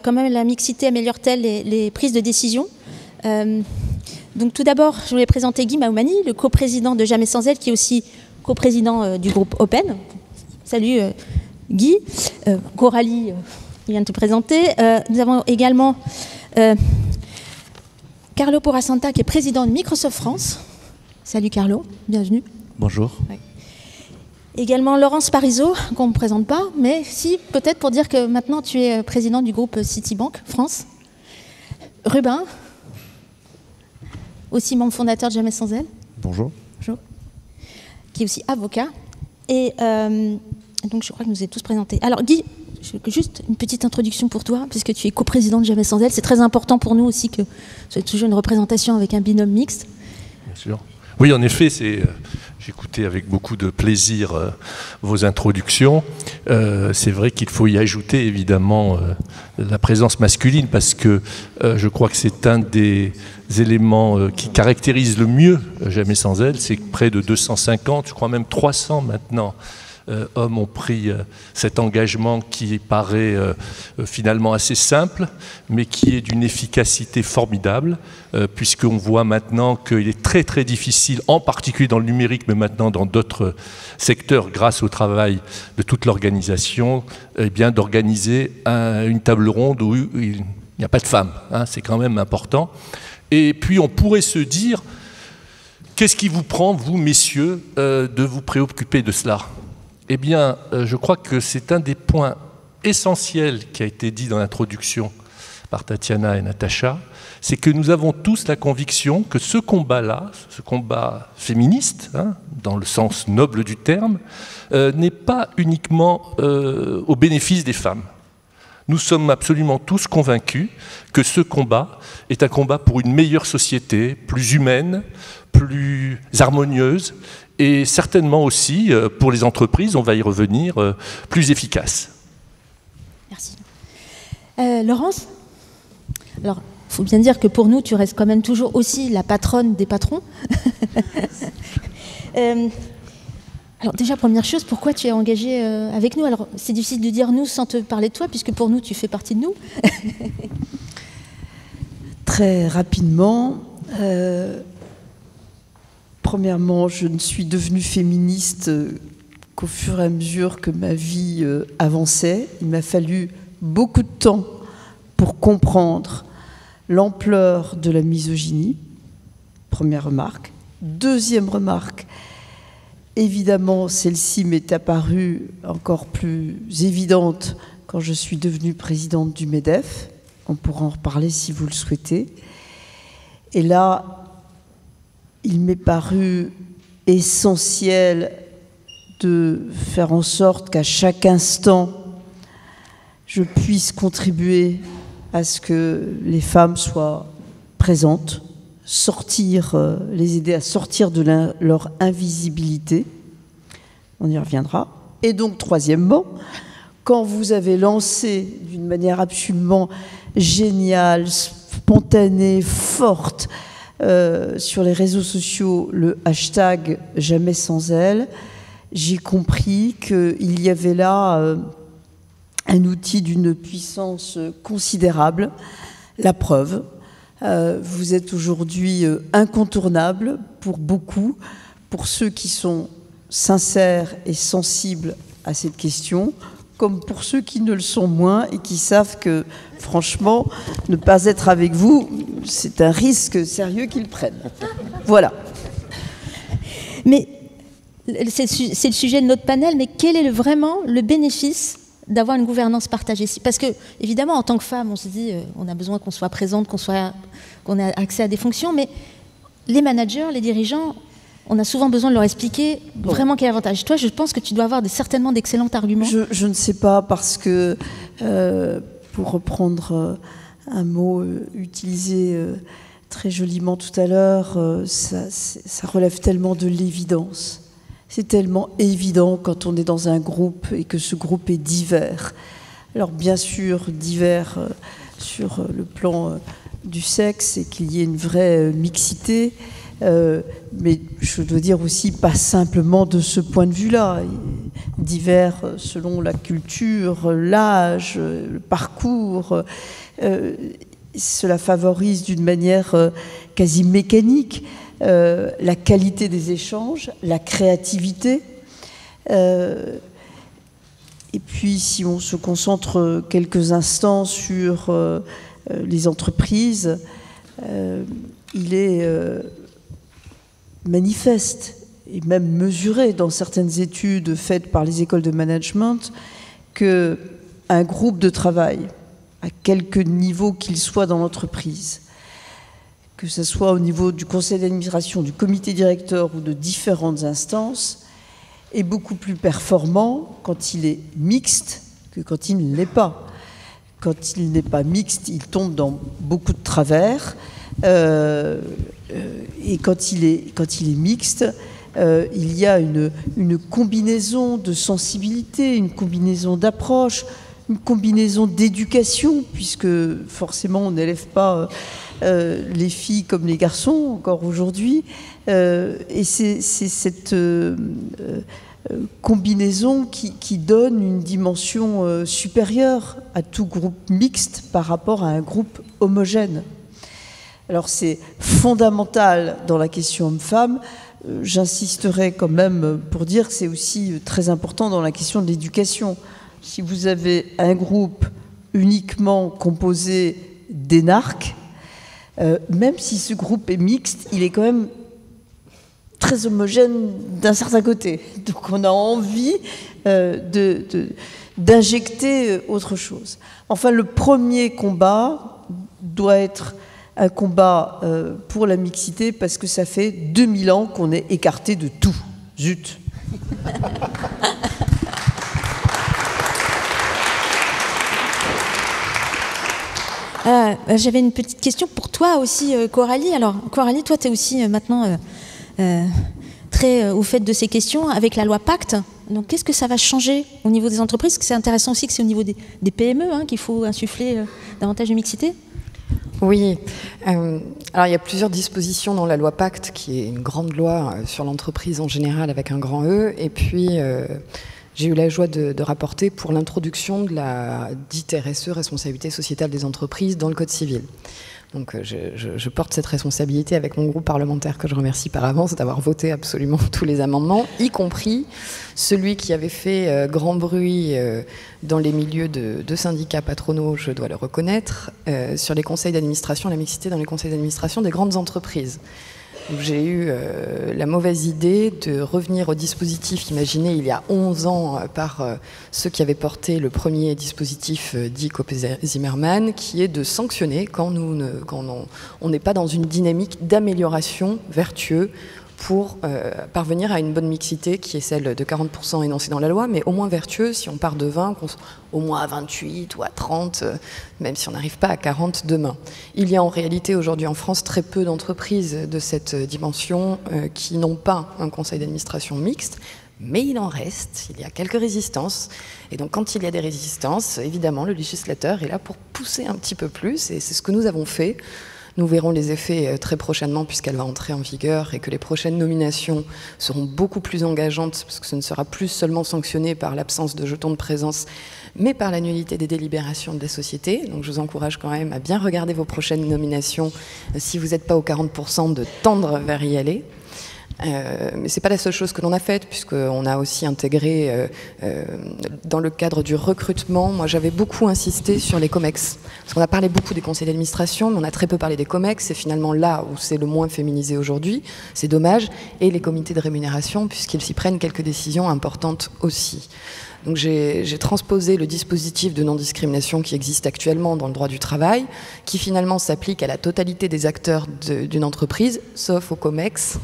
Comment la mixité améliore-t-elle les prises de décision? Donc tout d'abord, je voulais présenter Guy Maoumani, le coprésident de Jamais sans elle, qui est aussi coprésident du groupe Open. Salut Guy. Coralie vient de te présenter. Nous avons également Carlo Porasanta, qui est président de Microsoft France. Salut Carlo, bienvenue. Bonjour. Ouais. Également Laurence Parisot, qu'on ne présente pas, mais si, peut-être pour dire que maintenant tu es président du groupe Citibank France. Rubin, aussi membre fondateur de Jamais sans elle. Bonjour. Bonjour. Qui est aussi avocat. Et donc je crois que nous êtes tous présentés. Alors Guy, juste une petite introduction pour toi, puisque tu es coprésident de Jamais sans elle. C'est très important pour nous aussi que ce soit toujours une représentation avec un binôme mixte. Bien sûr. Oui, en effet, j'écoutais avec beaucoup de plaisir vos introductions. C'est vrai qu'il faut y ajouter évidemment la présence masculine, parce que je crois que c'est un des éléments qui caractérise le mieux Jamais sans elle. C'est que près de 250, je crois même 300 maintenant, hommes ont pris cet engagement qui paraît finalement assez simple, mais qui est d'une efficacité formidable, puisqu'on voit maintenant qu'il est très très difficile, en particulier dans le numérique, mais maintenant dans d'autres secteurs, grâce au travail de toute l'organisation, eh bien d'organiser une table ronde où il n'y a pas de femmes. Hein, c'est quand même important. Et puis on pourrait se dire, qu'est-ce qui vous prend, vous messieurs, de vous préoccuper de cela ? Eh bien, je crois que c'est un des points essentiels qui a été dit dans l'introduction par Tatiana et Natacha, c'est que nous avons tous la conviction que ce combat-là, ce combat féministe, hein, dans le sens noble du terme, n'est pas uniquement au bénéfice des femmes. Nous sommes absolument tous convaincus que ce combat est un combat pour une meilleure société, plus humaine, plus harmonieuse, et certainement aussi, pour les entreprises, on va y revenir, plus efficace. Merci. Laurence ? Alors, il faut bien dire que pour nous, tu restes quand même toujours aussi la patronne des patrons. Alors déjà, première chose, pourquoi tu es engagée avec nous? Alors, c'est difficile de dire nous sans te parler de toi, puisque pour nous, tu fais partie de nous. Très rapidement, premièrement, je ne suis devenue féministe qu'au fur et à mesure que ma vie avançait. Il m'a fallu beaucoup de temps pour comprendre l'ampleur de la misogynie. Première remarque. Deuxième remarque, évidemment, celle-ci m'est apparue encore plus évidente quand je suis devenue présidente du MEDEF. On pourra en reparler si vous le souhaitez. Et là, il m'est paru essentiel de faire en sorte qu'à chaque instant, je puisse contribuer à ce que les femmes soient présentes, les aider à sortir de leur invisibilité. On y reviendra. Et donc, troisièmement, quand vous avez lancé d'une manière absolument géniale, spontanée, forte, sur les réseaux sociaux, le hashtag Jamais sans elle, j'ai compris qu'il y avait là un outil d'une puissance considérable. La preuve, vous êtes aujourd'hui incontournable pour beaucoup, pour ceux qui sont sincères et sensibles à cette question, comme pour ceux qui ne le sont moins et qui savent que, franchement, ne pas être avec vous, c'est un risque sérieux qu'ils prennent. Voilà. Mais c'est le sujet de notre panel, mais quel est vraiment le bénéfice d'avoir une gouvernance partagée? Parce que, évidemment, en tant que femme, on se dit on a besoin qu'on soit présente, qu'on ait accès à des fonctions, mais les managers, les dirigeants, on a souvent besoin de leur expliquer vraiment quel avantage. Toi, je pense que tu dois avoir certainement d'excellents arguments. Je ne sais pas, parce que, pour reprendre un mot utilisé très joliment tout à l'heure, ça relève tellement de l'évidence. C'est tellement évident quand on est dans un groupe et que ce groupe est divers. Alors bien sûr, divers sur le plan du sexe et qu'il y ait une vraie mixité, Mais je dois dire aussi pas simplement de ce point de vue-là, divers selon la culture, l'âge, le parcours. Cela favorise d'une manière quasi mécanique la qualité des échanges, la créativité. Et puis, si on se concentre quelques instants sur les entreprises, il est manifeste et même mesuré dans certaines études faites par les écoles de management qu'un groupe de travail, à quelque niveau qu'il soit dans l'entreprise, que ce soit au niveau du conseil d'administration, du comité directeur ou de différentes instances, est beaucoup plus performant quand il est mixte que quand il ne l'est pas. Quand il n'est pas mixte, il tombe dans beaucoup de travers. Et quand il est mixte, il y a une combinaison de sensibilité, une combinaison d'approche, une combinaison d'éducation, puisque forcément on n'élève pas les filles comme les garçons encore aujourd'hui. Et c'est cette combinaison qui donne une dimension supérieure à tout groupe mixte par rapport à un groupe homogène. Alors c'est fondamental dans la question homme-femme. J'insisterai quand même pour dire que c'est aussi très important dans la question de l'éducation. Si vous avez un groupe uniquement composé d'énarques, même si ce groupe est mixte, il est quand même très homogène d'un certain côté. Donc on a envie d'injecter autre chose. Enfin, le premier combat doit être un combat pour la mixité, parce que ça fait 2000 ans qu'on est écarté de tout. Zut. J'avais une petite question pour toi aussi, Coralie. Alors, Coralie, toi, tu es aussi maintenant très au fait de ces questions avec la loi Pacte. Donc, qu'est-ce que ça va changer au niveau des entreprises? Parce que c'est intéressant aussi que c'est au niveau des PME qu'il faut insuffler davantage de mixité. Oui. Alors, il y a plusieurs dispositions dans la loi Pacte, qui est une grande loi sur l'entreprise en général avec un grand E. Et puis, j'ai eu la joie de rapporter pour l'introduction de la dite RSE, responsabilité sociétale des entreprises, dans le Code civil. Donc je porte cette responsabilité avec mon groupe parlementaire, que je remercie par avance d'avoir voté absolument tous les amendements, y compris celui qui avait fait grand bruit dans les milieux de syndicats patronaux, je dois le reconnaître, sur les conseils d'administration, la mixité dans les conseils d'administration des grandes entreprises. J'ai eu la mauvaise idée de revenir au dispositif imaginé il y a 11 ans par ceux qui avaient porté le premier dispositif dit Copé-Zimmermann, qui est de sanctionner quand on n'est pas dans une dynamique d'amélioration vertueuse pour parvenir à une bonne mixité qui est celle de 40% énoncée dans la loi, mais au moins vertueuse si on part de 20, au moins à 28 ou à 30, même si on n'arrive pas à 40 demain. Il y a en réalité aujourd'hui en France très peu d'entreprises de cette dimension qui n'ont pas un conseil d'administration mixte, mais il en reste, il y a quelques résistances. Et donc quand il y a des résistances, évidemment le législateur est là pour pousser un petit peu plus, et c'est ce que nous avons fait. Nous verrons les effets très prochainement, puisqu'elle va entrer en vigueur, et que les prochaines nominations seront beaucoup plus engageantes, parce que ce ne sera plus seulement sanctionné par l'absence de jetons de présence, mais par la nullité des délibérations des sociétés. Donc je vous encourage quand même à bien regarder vos prochaines nominations, si vous n'êtes pas aux 40%, de tendre vers y aller. Mais ce n'est pas la seule chose que l'on a faite, puisqu'on a aussi intégré, dans le cadre du recrutement, moi j'avais beaucoup insisté sur les COMEX. Parce qu'on a parlé beaucoup des conseils d'administration, mais on a très peu parlé des COMEX. C'est finalement là où c'est le moins féminisé aujourd'hui. C'est dommage. Et les comités de rémunération, puisqu'ils s'y prennent quelques décisions importantes aussi. Donc j'ai transposé le dispositif de non-discrimination qui existe actuellement dans le droit du travail, qui finalement s'applique à la totalité des acteurs d'une entreprise, sauf aux COMEX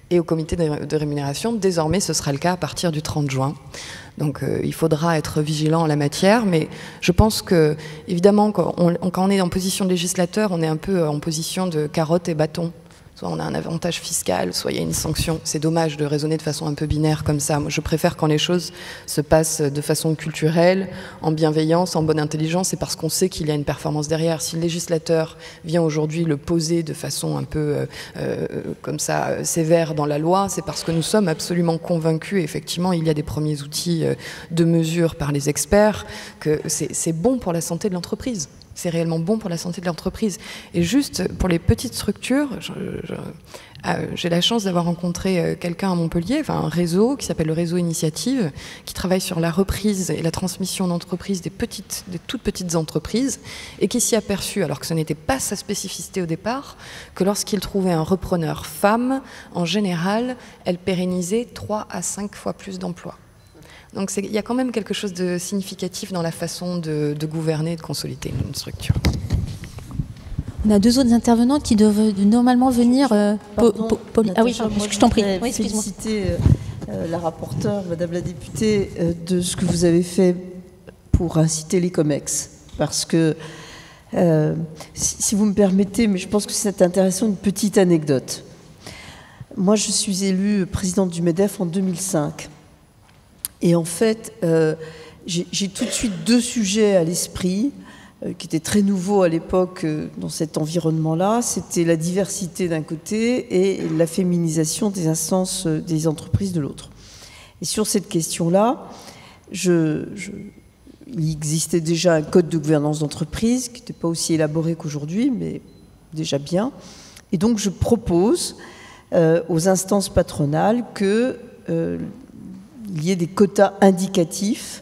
et au comité de rémunération. Désormais, ce sera le cas à partir du 30 juin. Donc il faudra être vigilant en la matière, mais je pense que, évidemment, quand on est en position de législateur, on est un peu en position de carotte et bâton. Soit on a un avantage fiscal, soit il y a une sanction. C'est dommage de raisonner de façon un peu binaire comme ça. Moi, je préfère quand les choses se passent de façon culturelle, en bienveillance, en bonne intelligence, et parce qu'on sait qu'il y a une performance derrière. Si le législateur vient aujourd'hui le poser de façon un peu comme ça sévère dans la loi, c'est parce que nous sommes absolument convaincus, effectivement, il y a des premiers outils de mesure par les experts, que c'est bon pour la santé de l'entreprise. C'est réellement bon pour la santé de l'entreprise. Et juste pour les petites structures, j'ai la chance d'avoir rencontré quelqu'un à Montpellier, enfin un réseau qui s'appelle le Réseau Initiative, qui travaille sur la reprise et la transmission d'entreprises des toutes petites entreprises, et qui s'y est aperçu, alors que ce n'était pas sa spécificité au départ, que lorsqu'il trouvait un repreneur femme, en général, elle pérennisait 3 à 5 fois plus d'emplois. Donc il y a quand même quelque chose de significatif dans la façon de gouverner et de consolider une structure. On a 2 autres intervenants qui doivent normalement venir. Ah oui, je t'en prie. Oui, excuse-moi. Féliciter la rapporteure, Madame la députée, de ce que vous avez fait pour inciter les COMEX. Parce que, si vous me permettez, mais je pense que c'est intéressant, une petite anecdote. Moi, je suis élue présidente du MEDEF en 2005. Et en fait, j'ai tout de suite 2 sujets à l'esprit qui étaient très nouveaux à l'époque dans cet environnement-là. C'était la diversité d'un côté et la féminisation des instances des entreprises de l'autre. Et sur cette question-là, il existait déjà un code de gouvernance d'entreprise qui n'était pas aussi élaboré qu'aujourd'hui, mais déjà bien. Et donc, je propose aux instances patronales que il y ait des quotas indicatifs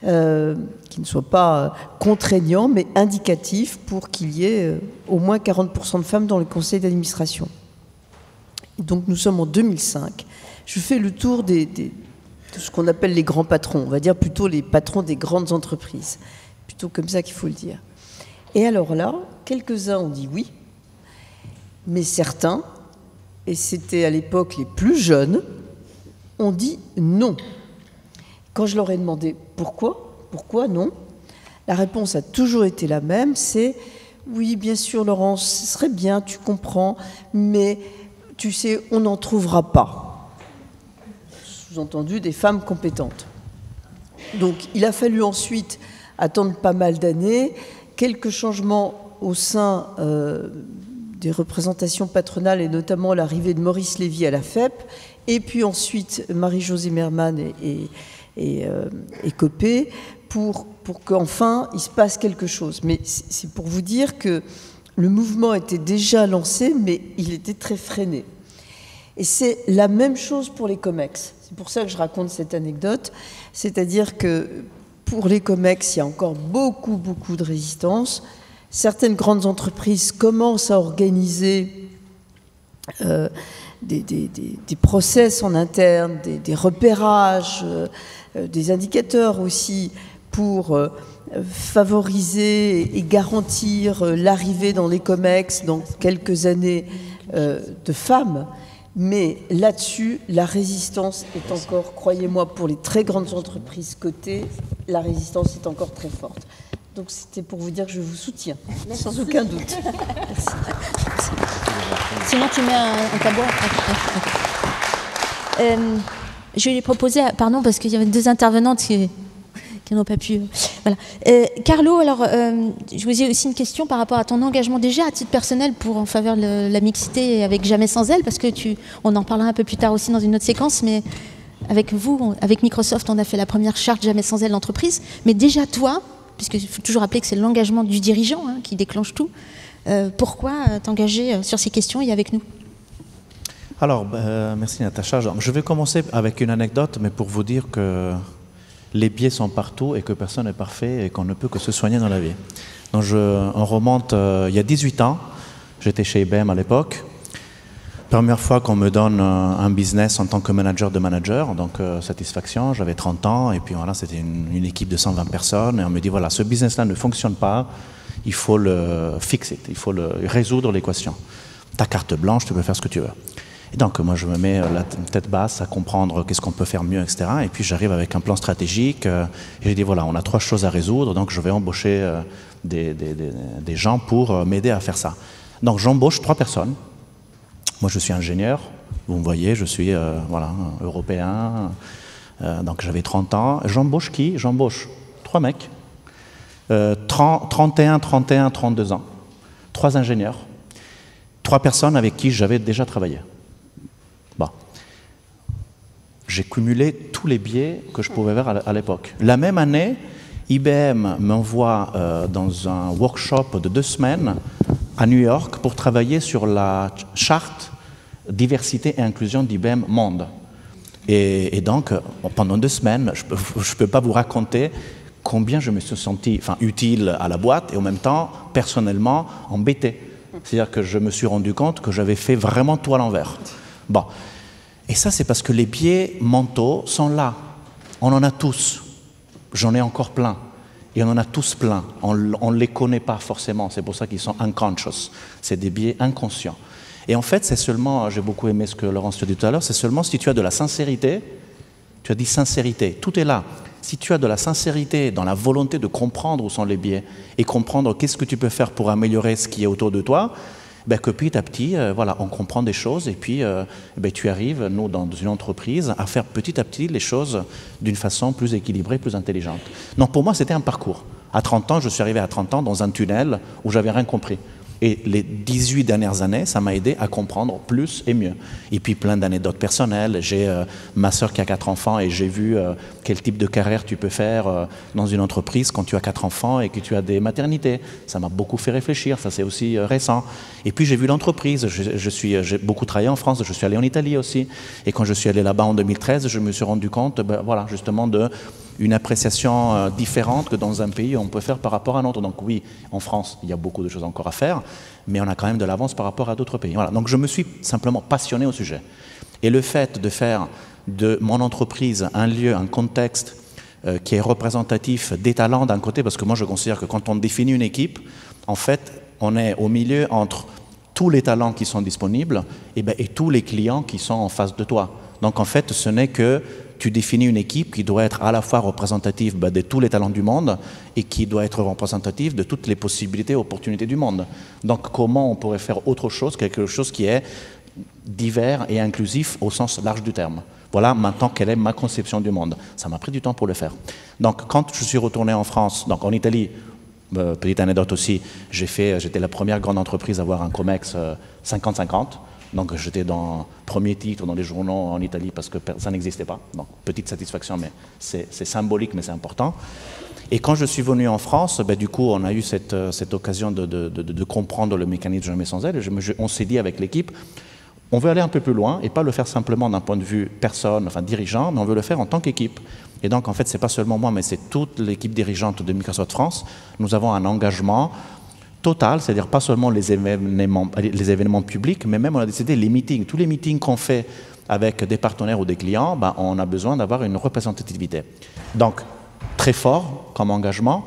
qui ne soient pas contraignants, mais indicatifs pour qu'il y ait au moins 40% de femmes dans les conseils d'administration. Donc nous sommes en 2005. Je fais le tour de ce qu'on appelle les grands patrons, on va dire plutôt les patrons des grandes entreprises. Plutôt comme ça qu'il faut le dire. Et alors là, quelques-uns ont dit oui, mais certains, et c'était à l'époque les plus jeunes, on dit non. Quand je leur ai demandé pourquoi non, la réponse a toujours été la même, c'est oui, bien sûr, Laurence, ce serait bien, tu comprends, mais tu sais, on n'en trouvera pas. Sous-entendu, des femmes compétentes. Donc, il a fallu ensuite attendre pas mal d'années, quelques changements au sein des représentations patronales et notamment l'arrivée de Maurice Lévy à la FEP, et puis ensuite Marie-Josée Merman et Copé pour qu'enfin il se passe quelque chose. Mais c'est pour vous dire que le mouvement était déjà lancé, mais il était très freiné. Et c'est la même chose pour les COMEX. C'est pour ça que je raconte cette anecdote. C'est-à-dire que pour les COMEX, il y a encore beaucoup de résistance. Certaines grandes entreprises commencent à organiser des process en interne, des repérages, des indicateurs aussi pour favoriser et garantir l'arrivée dans les COMEX dans quelques années de femmes. Mais là-dessus, la résistance est encore, croyez-moi, pour les très grandes entreprises cotées, la résistance est encore très forte. Donc c'était pour vous dire que je vous soutiens, sans aucun doute. Merci. Sinon, tu mets un tabouret. Je vais lui proposer, pardon, parce qu'il y avait 2 intervenantes qui n'ont pas pu. Voilà. Carlo, alors, je vous ai aussi une question par rapport à ton engagement déjà à titre personnel en faveur de la mixité avec Jamais sans elle, parce que on en parlera un peu plus tard aussi dans une autre séquence, mais avec vous, avec Microsoft, on a fait la première charte Jamais sans elle d'entreprise, mais déjà toi, puisqu'il faut toujours rappeler que c'est l'engagement du dirigeant qui déclenche tout, pourquoi t'engager sur ces questions et avec nous ? Alors, merci Natacha. Je vais commencer avec une anecdote, mais pour vous dire que les biais sont partout et que personne n'est parfait et qu'on ne peut que se soigner dans la vie. Donc on remonte il y a 18 ans, j'étais chez IBM à l'époque. Première fois qu'on me donne un business en tant que manager de manager, donc satisfaction, j'avais 30 ans et puis voilà, c'était une équipe de 120 personnes et on me dit voilà, ce business-là ne fonctionne pas, il faut le fixer, il faut résoudre l'équation. Ta carte blanche, tu peux faire ce que tu veux. Et donc moi je me mets la tête basse à comprendre qu'est-ce qu'on peut faire mieux, etc. Et puis j'arrive avec un plan stratégique et j'ai dit voilà, on a 3 choses à résoudre, donc je vais embaucher des gens pour m'aider à faire ça. Donc j'embauche 3 personnes. Moi, je suis ingénieur. Vous me voyez, je suis voilà, européen. Donc, j'avais 30 ans. J'embauche qui? J'embauche 3 mecs. 31, 32 ans. 3 ingénieurs. 3 personnes avec qui j'avais déjà travaillé. Bon. J'ai cumulé tous les biais que je pouvais faire à l'époque. La même année, IBM m'envoie dans un workshop de 2 semaines à New York pour travailler sur la charte diversité et inclusion d'IBM Monde. Et donc, pendant 2 semaines, je ne peux pas vous raconter combien je me suis senti utile à la boîte et en même temps, personnellement, embêté. C'est-à-dire que je me suis rendu compte que j'avais fait vraiment tout à l'envers. Bon. Et ça, c'est parce que les biais mentaux sont là. On en a tous. J'en ai encore plein. Et on en a tous plein. On ne les connaît pas forcément. C'est pour ça qu'ils sont unconscious. C'est des biais inconscients. Et en fait, c'est seulement, j'ai beaucoup aimé ce que Laurence te dit tout à l'heure, c'est seulement si tu as de la sincérité, tu as dit sincérité, tout est là. Si tu as de la sincérité dans la volonté de comprendre où sont les biais et comprendre qu'est-ce que tu peux faire pour améliorer ce qui est autour de toi, ben que petit à petit, voilà, on comprend des choses et puis ben tu arrives, nous, dans une entreprise, à faire petit à petit les choses d'une façon plus équilibrée, plus intelligente. Donc pour moi, c'était un parcours. À 30 ans, je suis arrivé à 30 ans dans un tunnel où j'avais rien compris. Et les 18 dernières années, ça m'a aidé à comprendre plus et mieux. Et puis plein d'anecdotes personnelles. J'ai ma sœur qui a 4 enfants et j'ai vu quel type de carrière tu peux faire dans une entreprise quand tu as 4 enfants et que tu as des maternités. Ça m'a beaucoup fait réfléchir, ça c'est aussi récent. Et puis j'ai vu l'entreprise. J'ai beaucoup travaillé en France, je suis allé en Italie aussi. Et quand je suis allé là-bas en 2013, je me suis rendu compte, voilà, justement une appréciation différente que dans un pays on peut faire par rapport à un autre. Donc oui, en France, il y a beaucoup de choses encore à faire, mais on a quand même de l'avance par rapport à d'autres pays. Voilà. Donc je me suis simplement passionné au sujet. Et le fait de faire de mon entreprise un lieu, un contexte qui est représentatif des talents d'un côté, parce que moi je considère que quand on définit une équipe, en fait, on est au milieu entre tous les talents qui sont disponibles et tous les clients qui sont en face de toi. Donc en fait, ce n'est que tu définis une équipe qui doit être à la fois représentative de tous les talents du monde et qui doit être représentative de toutes les possibilités et opportunités du monde. Donc comment on pourrait faire autre chose, quelque chose qui est divers et inclusif au sens large du terme. Voilà maintenant quelle est ma conception du monde. Ça m'a pris du temps pour le faire. Donc quand je suis retourné en France, donc en Italie, petite anecdote aussi, j'étais la première grande entreprise à avoir un COMEX 50-50. Donc j'étais dans premier titre dans les journaux en Italie parce que ça n'existait pas. Donc petite satisfaction, mais c'est symbolique, mais c'est important. Et quand je suis venu en France, du coup, on a eu cette occasion de comprendre le mécanisme Jamais sans elle. On s'est dit avec l'équipe, on veut aller un peu plus loin et pas le faire simplement d'un point de vue personne, enfin dirigeant, mais on veut le faire en tant qu'équipe. Et donc en fait, c'est pas seulement moi, mais c'est toute l'équipe dirigeante de Microsoft France. Nous avons un engagement total, c'est-à-dire pas seulement les événements publics, mais même on a décidé les meetings, tous les meetings qu'on fait avec des partenaires ou des clients, on a besoin d'avoir une représentativité. Donc, très fort comme engagement,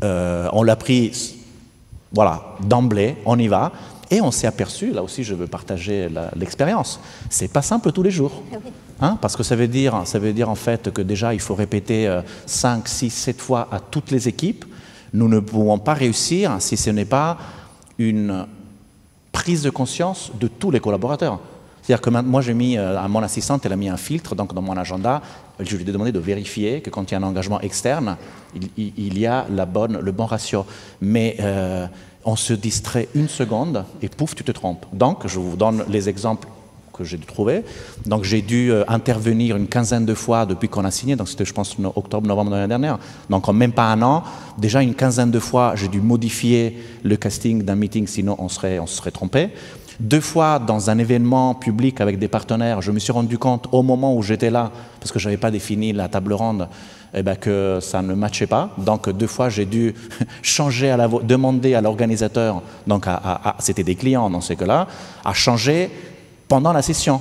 on l'a pris, voilà, d'emblée, on y va, et on s'est aperçu, là aussi je veux partager l'expérience, c'est pas simple tous les jours. Hein, parce que ça veut dire en fait que déjà il faut répéter 5, 6, 7 fois à toutes les équipes. Nous ne pouvons pas réussir si ce n'est pas une prise de conscience de tous les collaborateurs. C'est-à-dire que moi, j'ai mis à mon assistante, elle a mis un filtre donc dans mon agenda. Je lui ai demandé de vérifier que quand il y a un engagement externe, il y a le bon ratio. Mais on se distrait une seconde et pouf, tu te trompes. Donc, je vous donne les exemples que j'ai trouvé. Donc j'ai dû intervenir une quinzaine de fois depuis qu'on a signé, donc c'était je pense octobre-novembre de l'année dernière, donc en même pas un an, déjà une quinzaine de fois j'ai dû modifier le casting d'un meeting, sinon on se serait trompé. 2 fois dans un événement public avec des partenaires, je me suis rendu compte au moment où j'étais là, parce que je n'avais pas défini la table ronde, que ça ne matchait pas. Donc 2 fois j'ai dû changer, demander à l'organisateur, donc c'était des clients dans ce cas-là, à changer pendant la session.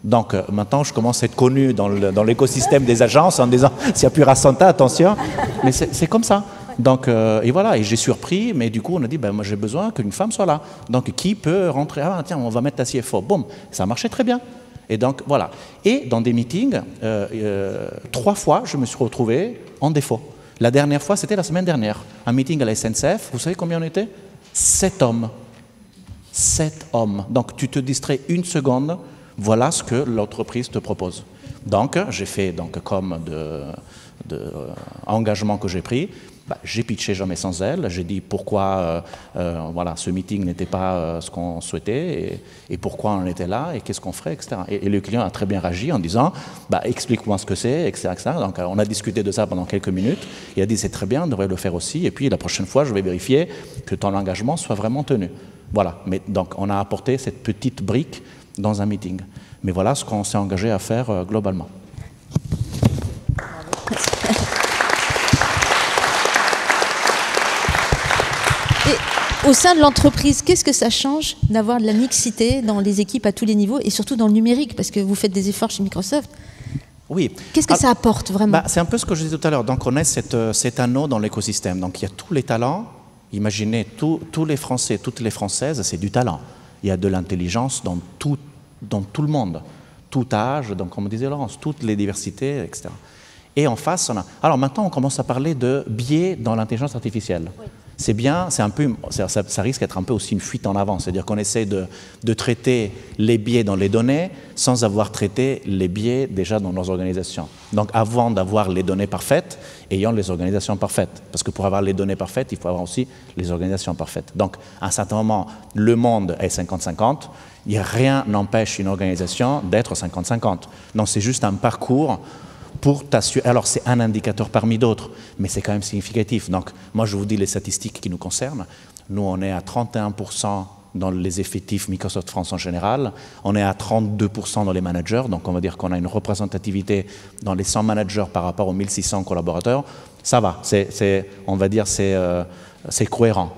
Donc maintenant, je commence à être connu dans l'écosystème des agences en disant « s'il n'y a plus Rassanta, attention ». Mais c'est comme ça. Donc, et voilà, et j'ai surpris, mais du coup, on a dit moi j'ai besoin qu'une femme soit là. Donc, qui peut rentrer ? Ah, tiens, on va mettre la CFO. Boum, ça marchait très bien. Et donc, voilà. Et dans des meetings, 3 fois, je me suis retrouvé en défaut. La dernière fois, c'était la semaine dernière. Un meeting à la SNCF, vous savez combien on était ? 7 hommes. 7 hommes. Donc tu te distrais une seconde, voilà ce que l'entreprise te propose. Donc j'ai fait comme engagement que j'ai pris. J'ai pitché Jamais sans elle, j'ai dit pourquoi voilà, ce meeting n'était pas ce qu'on souhaitait et pourquoi on était là et qu'est-ce qu'on ferait, etc. Et le client a très bien réagi en disant explique-moi ce que c'est, etc., etc. Donc on a discuté de ça pendant quelques minutes. Il a dit c'est très bien, on devrait le faire aussi. Et puis la prochaine fois, je vais vérifier que ton engagement soit vraiment tenu. Voilà. Mais, donc on a apporté cette petite brique dans un meeting. Mais voilà ce qu'on s'est engagé à faire globalement. Au sein de l'entreprise, qu'est-ce que ça change d'avoir de la mixité dans les équipes à tous les niveaux et surtout dans le numérique, parce que vous faites des efforts chez Microsoft. Oui. Qu'est-ce que ça apporte vraiment? C'est un peu ce que je disais tout à l'heure. Donc on est cet anneau dans l'écosystème. Donc il y a tous les talents. Imaginez tous les Français, toutes les Françaises, c'est du talent. Il y a de l'intelligence dans tout le monde, tout âge, donc comme disait Laurence, toutes les diversités, etc. Et en face, on a... Alors maintenant, on commence à parler de biais dans l'intelligence artificielle. Oui. C'est bien, c'est un peu, ça risque d'être un peu aussi une fuite en avant, c'est-à-dire qu'on essaie de traiter les biais dans les données sans avoir traité les biais déjà dans nos organisations. Donc avant d'avoir les données parfaites, ayons les organisations parfaites. Parce que pour avoir les données parfaites, il faut avoir aussi les organisations parfaites. Donc à un certain moment, le monde est 50-50, rien n'empêche une organisation d'être 50-50. Donc c'est juste un parcours pour t'assurer. Alors, c'est un indicateur parmi d'autres, mais c'est quand même significatif. Donc, moi, je vous dis les statistiques qui nous concernent. Nous, on est à 31% dans les effectifs Microsoft France en général. On est à 32% dans les managers. Donc, on va dire qu'on a une représentativité dans les 100 managers par rapport aux 1600 collaborateurs. Ça va. On va dire c'est cohérent.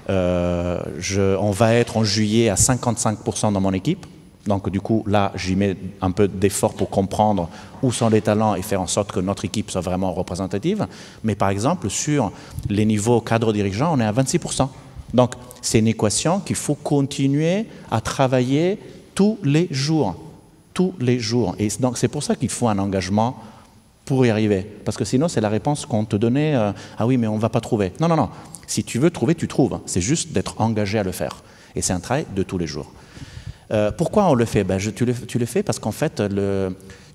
On va être en juillet à 55% dans mon équipe. Donc du coup, là, j'y mets un peu d'effort pour comprendre où sont les talents et faire en sorte que notre équipe soit vraiment représentative. Mais par exemple, sur les niveaux cadre dirigeant, on est à 26%. Donc c'est une équation qu'il faut continuer à travailler tous les jours. Tous les jours. Et donc c'est pour ça qu'il faut un engagement pour y arriver. Parce que sinon, c'est la réponse qu'on te donnait, ah oui, mais on ne va pas trouver. Non, non, non. Si tu veux trouver, tu trouves. C'est juste d'être engagé à le faire. Et c'est un travail de tous les jours. Pourquoi on le fait? Tu le fais parce qu'en fait,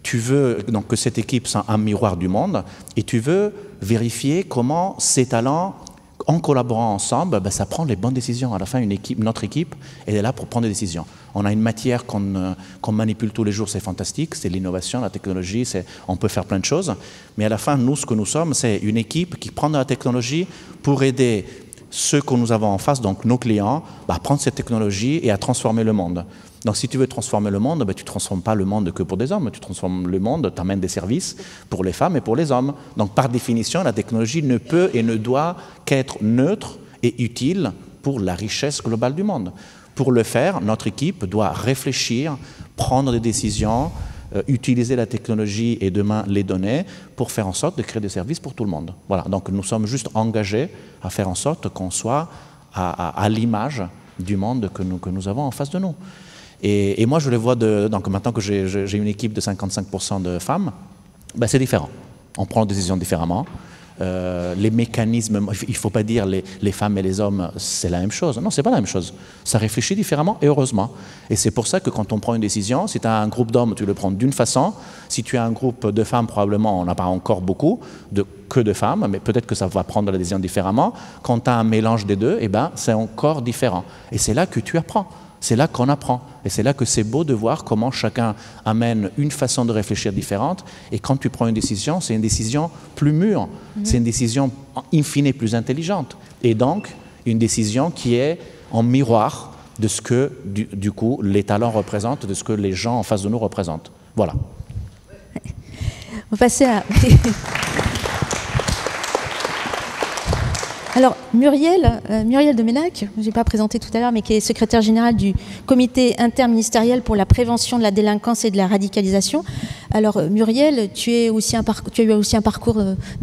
tu veux donc, que cette équipe soit un miroir du monde et tu veux vérifier comment ces talents, en collaborant ensemble, ça prend les bonnes décisions. À la fin, notre équipe, elle est là pour prendre des décisions. On a une matière qu'on manipule tous les jours, c'est fantastique, c'est l'innovation, la technologie, on peut faire plein de choses. Mais à la fin, nous, ce que nous sommes, c'est une équipe qui prend de la technologie pour aider ceux que nous avons en face, donc nos clients, à prendre cette technologie et à transformer le monde. Donc si tu veux transformer le monde, tu ne transformes pas le monde que pour des hommes, tu transformes le monde, tu amènes des services pour les femmes et pour les hommes. Donc par définition, la technologie ne peut et ne doit qu'être neutre et utile pour la richesse globale du monde. Pour le faire, notre équipe doit réfléchir, prendre des décisions, utiliser la technologie et demain les données pour faire en sorte de créer des services pour tout le monde. Voilà, donc nous sommes juste engagés à faire en sorte qu'on soit à l'image du monde que nous avons en face de nous. Et moi, je le vois, donc maintenant que j'ai une équipe de 55% de femmes, c'est différent. On prend des décisions différemment. Les mécanismes, il ne faut pas dire les femmes et les hommes, c'est la même chose. Non, ce n'est pas la même chose. Ça réfléchit différemment et heureusement. Et c'est pour ça que quand on prend une décision, si tu as un groupe d'hommes, tu le prends d'une façon. Si tu as un groupe de femmes, probablement, on n'a pas encore beaucoup que de femmes, mais peut-être que ça va prendre la décision différemment. Quand tu as un mélange des deux, c'est encore différent. Et c'est là que tu apprends. C'est là qu'on apprend. Et c'est là que c'est beau de voir comment chacun amène une façon de réfléchir différente. Et quand tu prends une décision, c'est une décision plus mûre. C'est une décision in fine plus intelligente. Et donc, une décision qui est en miroir de ce que, du coup, les talents représentent, de ce que les gens en face de nous représentent. Voilà. On va passer à... Alors, Muriel Deménac, je n'ai pas présenté tout à l'heure, mais qui est secrétaire générale du comité interministériel pour la prévention de la délinquance et de la radicalisation. Alors, Muriel, tu as eu aussi un parcours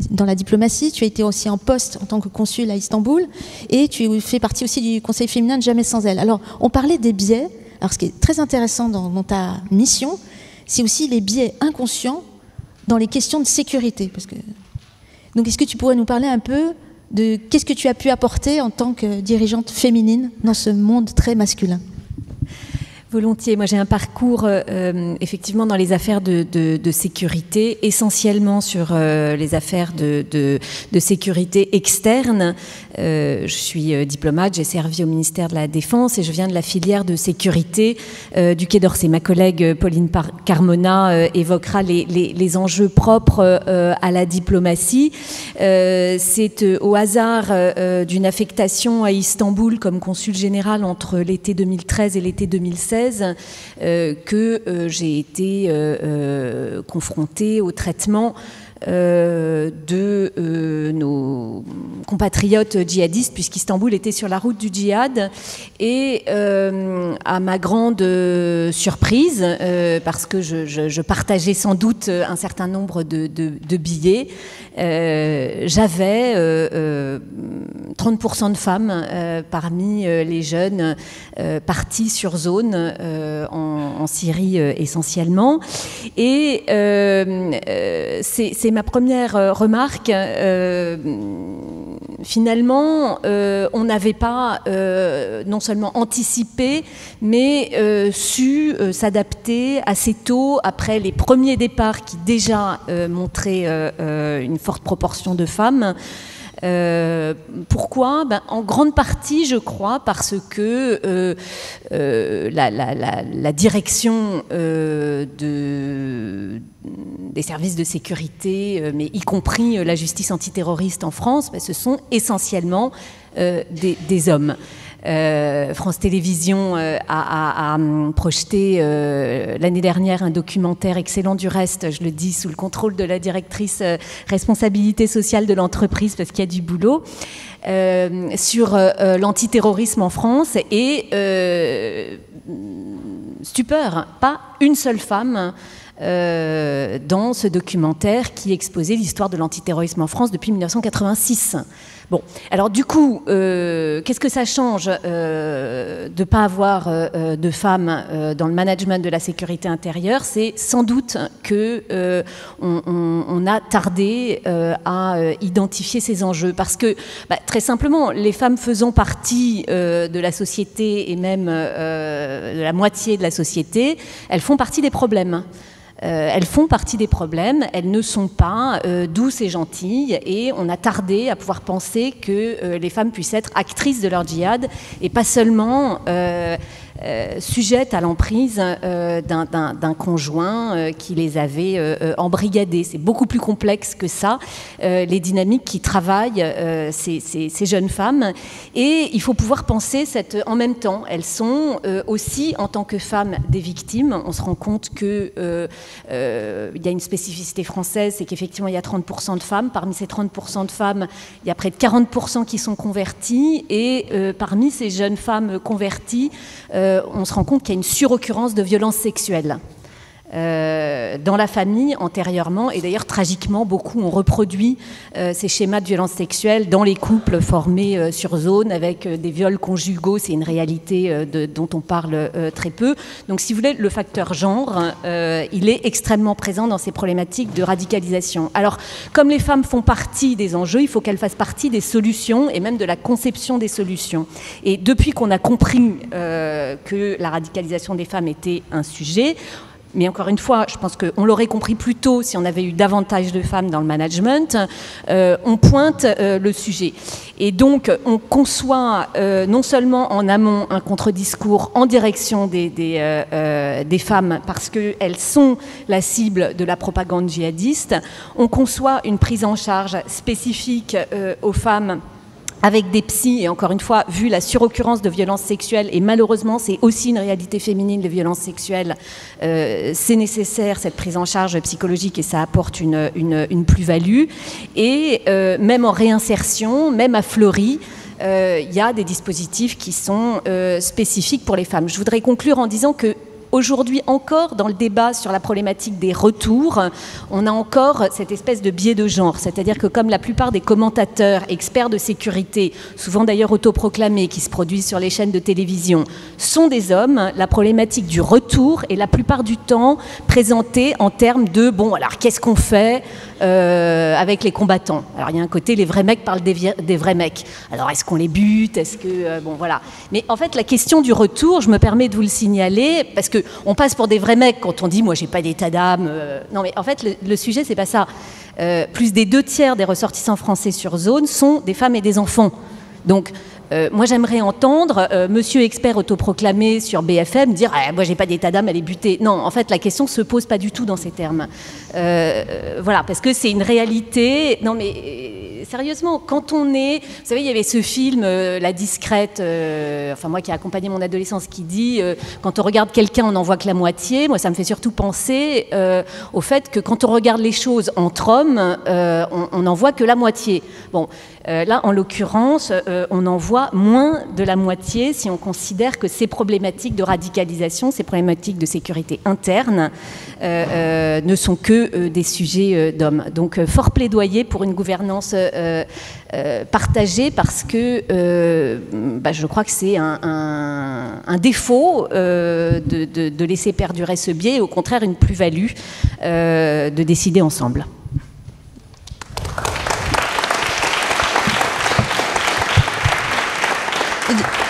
dans la diplomatie, tu as été aussi en poste en tant que consul à Istanbul, et tu fais partie aussi du Conseil féminin de Jamais sans elle. Alors, on parlait des biais. Alors, ce qui est très intéressant dans ta mission, c'est aussi les biais inconscients dans les questions de sécurité. Donc, est-ce que tu pourrais nous parler un peu de qu'est-ce que tu as pu apporter en tant que dirigeante féminine dans ce monde très masculin? Volontiers. Moi, j'ai un parcours effectivement dans les affaires de sécurité, essentiellement sur les affaires de sécurité externe. Je suis diplomate, j'ai servi au ministère de la Défense et je viens de la filière de sécurité du Quai d'Orsay. Ma collègue Pauline Carmona évoquera les enjeux propres à la diplomatie. C'est au hasard d'une affectation à Istanbul comme consul général entre l'été 2013 et l'été 2016 que j'ai été confrontée au traitement de nos compatriotes djihadistes, puisqu'Istanbul était sur la route du djihad. Et à ma grande surprise, parce que je partageais sans doute un certain nombre de billets, j'avais 30% de femmes parmi les jeunes partis sur zone en Syrie essentiellement. Et c'est ma première remarque. Finalement, on n'avait pas non seulement anticipé, mais su s'adapter assez tôt après les premiers départs qui déjà montraient une forte proportion de femmes. Pourquoi ? En grande partie, je crois, parce que la direction des services de sécurité, mais y compris la justice antiterroriste en France, ce sont essentiellement des hommes. France Télévisions a projeté l'année dernière un documentaire excellent du reste, je le dis sous le contrôle de la directrice responsabilité sociale de l'entreprise parce qu'il y a du boulot, sur l'antiterrorisme en France et stupeur, pas une seule femme dans ce documentaire qui exposait l'histoire de l'antiterrorisme en France depuis 1986. Bon, alors du coup, qu'est-ce que ça change de ne pas avoir de femmes dans le management de la sécurité intérieure? C'est sans doute que on a tardé à identifier ces enjeux. Parce que, très simplement, les femmes faisant partie de la société et même de la moitié de la société, elles font partie des problèmes. Elles font partie des problèmes, elles ne sont pas douces et gentilles et on a tardé à pouvoir penser que les femmes puissent être actrices de leur djihad et pas seulement sujettes à l'emprise d'un conjoint qui les avait embrigadées. C'est beaucoup plus complexe que ça, les dynamiques qui travaillent ces jeunes femmes. Et il faut pouvoir penser en même temps. Elles sont aussi, en tant que femmes, des victimes. On se rend compte qu'il y a une spécificité française, c'est qu'effectivement, il y a 30% de femmes. Parmi ces 30% de femmes, il y a près de 40% qui sont converties. Et parmi ces jeunes femmes converties, on se rend compte qu'il y a une suroccurrence de violences sexuelles dans la famille antérieurement, et d'ailleurs tragiquement beaucoup ont reproduit ces schémas de violences sexuelles dans les couples formés sur zone avec des viols conjugaux. C'est une réalité dont on parle très peu. Donc si vous voulez, le facteur genre, il est extrêmement présent dans ces problématiques de radicalisation. Alors comme les femmes font partie des enjeux, il faut qu'elles fassent partie des solutions et même de la conception des solutions. Et depuis qu'on a compris que la radicalisation des femmes était un sujet, mais encore une fois, je pense qu'on l'aurait compris plus tôt si on avait eu davantage de femmes dans le management, on pointe le sujet. Et donc, on conçoit non seulement en amont un contre-discours en direction des femmes, parce qu'elles sont la cible de la propagande djihadiste, on conçoit une prise en charge spécifique aux femmes avec des psys, et encore une fois, vu la suroccurrence de violences sexuelles, et malheureusement c'est aussi une réalité féminine, les violences sexuelles, c'est nécessaire cette prise en charge psychologique et ça apporte une plus-value. Et même en réinsertion, même à Fleury, il y a des dispositifs qui sont spécifiques pour les femmes. Je voudrais conclure en disant que aujourd'hui encore, dans le débat sur la problématique des retours, on a encore cette espèce de biais de genre. C'est-à-dire que comme la plupart des commentateurs, experts de sécurité, souvent d'ailleurs autoproclamés, qui se produisent sur les chaînes de télévision, sont des hommes, la problématique du retour est la plupart du temps présentée en termes de, bon, alors qu'est-ce qu'on fait avec les combattants? Alors il y a un côté, les vrais mecs parlent des vrais mecs. Alors est-ce qu'on les bute? Est-ce que... bon, voilà. Mais en fait, la question du retour, je me permets de vous le signaler, parce qu'on passe pour des vrais mecs quand on dit « moi, j'ai pas d'état d'âme ». Non, mais en fait, le sujet, c'est pas ça. Plus des 2/3 des ressortissants français sur zone sont des femmes et des enfants. Donc, moi, j'aimerais entendre monsieur expert autoproclamé sur BFM dire « moi, j'ai pas d'état d'âme, elle est butée ». Non, en fait, la question se pose pas du tout dans ces termes. Voilà, parce que c'est une réalité... Non, mais... Sérieusement, quand on est... Vous savez, il y avait ce film, La Discrète, enfin moi qui ai accompagné mon adolescence, qui dit quand on regarde quelqu'un, on n'en voit que la moitié. Moi, ça me fait surtout penser au fait que quand on regarde les choses entre hommes, on n'en voit que la moitié. Bon, là, en l'occurrence, on en voit moins de la moitié si on considère que ces problématiques de radicalisation, ces problématiques de sécurité interne ne sont que des sujets d'hommes. Donc, fort plaidoyer pour une gouvernance partagée, parce que je crois que c'est un défaut de laisser perdurer ce biais, et au contraire une plus-value de décider ensemble.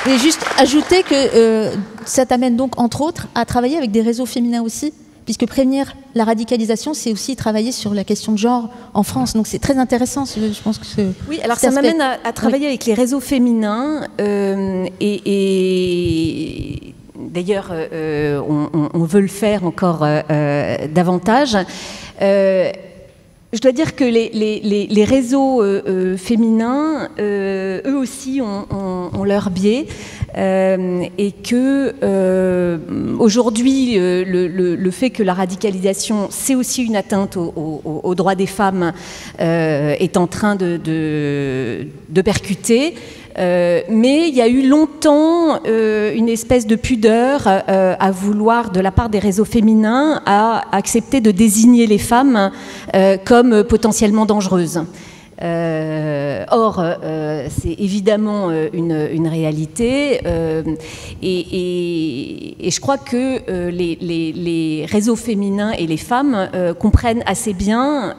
Et juste ajouter que ça t'amène donc, entre autres, à travailler avec des réseaux féminins aussi, puisque prévenir la radicalisation, c'est aussi travailler sur la question de genre en France. Donc c'est très intéressant, je pense que oui, alors ça m'amène à travailler avec les réseaux féminins, et d'ailleurs, on veut le faire encore davantage. Je dois dire que les réseaux féminins, eux aussi, ont leur biais, et que aujourd'hui, le fait que la radicalisation, c'est aussi une atteinte aux droits des femmes, est en train de percuter. Mais il y a eu longtemps une espèce de pudeur à vouloir, de la part des réseaux féminins, à accepter de désigner les femmes comme potentiellement dangereuses. Or, c'est évidemment une réalité, et je crois que les réseaux féminins et les femmes comprennent assez bien,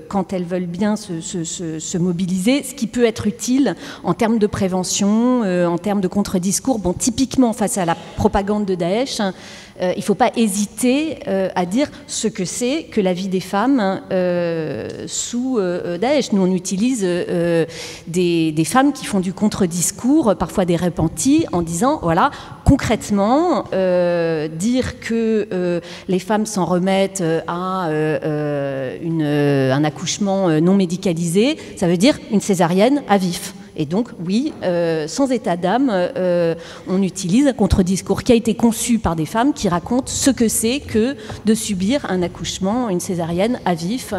quand elles veulent bien se mobiliser, ce qui peut être utile en termes de prévention, en termes de contre-discours. Bon, typiquement face à la propagande de Daesh, il ne faut pas hésiter à dire ce que c'est que la vie des femmes sous Daesh. Nous, on utilise des femmes qui font du contre-discours, parfois des repentis, en disant, voilà, concrètement, dire que les femmes s'en remettent à un accouchement non médicalisé, ça veut dire une césarienne à vif. Et donc, oui, sans état d'âme, on utilise un contre-discours qui a été conçu par des femmes qui racontent ce que c'est que de subir un accouchement, une césarienne à vif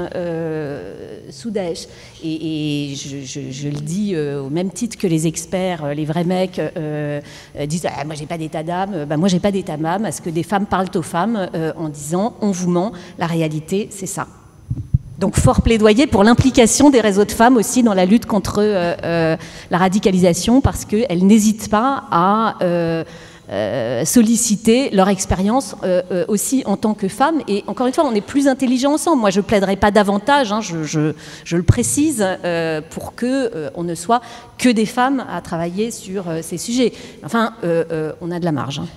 sous Daesh. Et je le dis au même titre que les experts, les vrais mecs disent « moi j'ai pas d'état d'âme », moi j'ai pas d'état d'âme, à ce que des femmes parlent aux femmes en disant « on vous ment, la réalité c'est ça ». Donc, fort plaidoyer pour l'implication des réseaux de femmes aussi dans la lutte contre la radicalisation, parce qu'elles n'hésitent pas à solliciter leur expérience aussi en tant que femmes. Et encore une fois, on est plus intelligents ensemble. Moi, je ne plaiderai pas davantage, hein, je le précise, pour qu'on ne soit que des femmes à travailler sur ces sujets. Enfin, on a de la marge. Hein.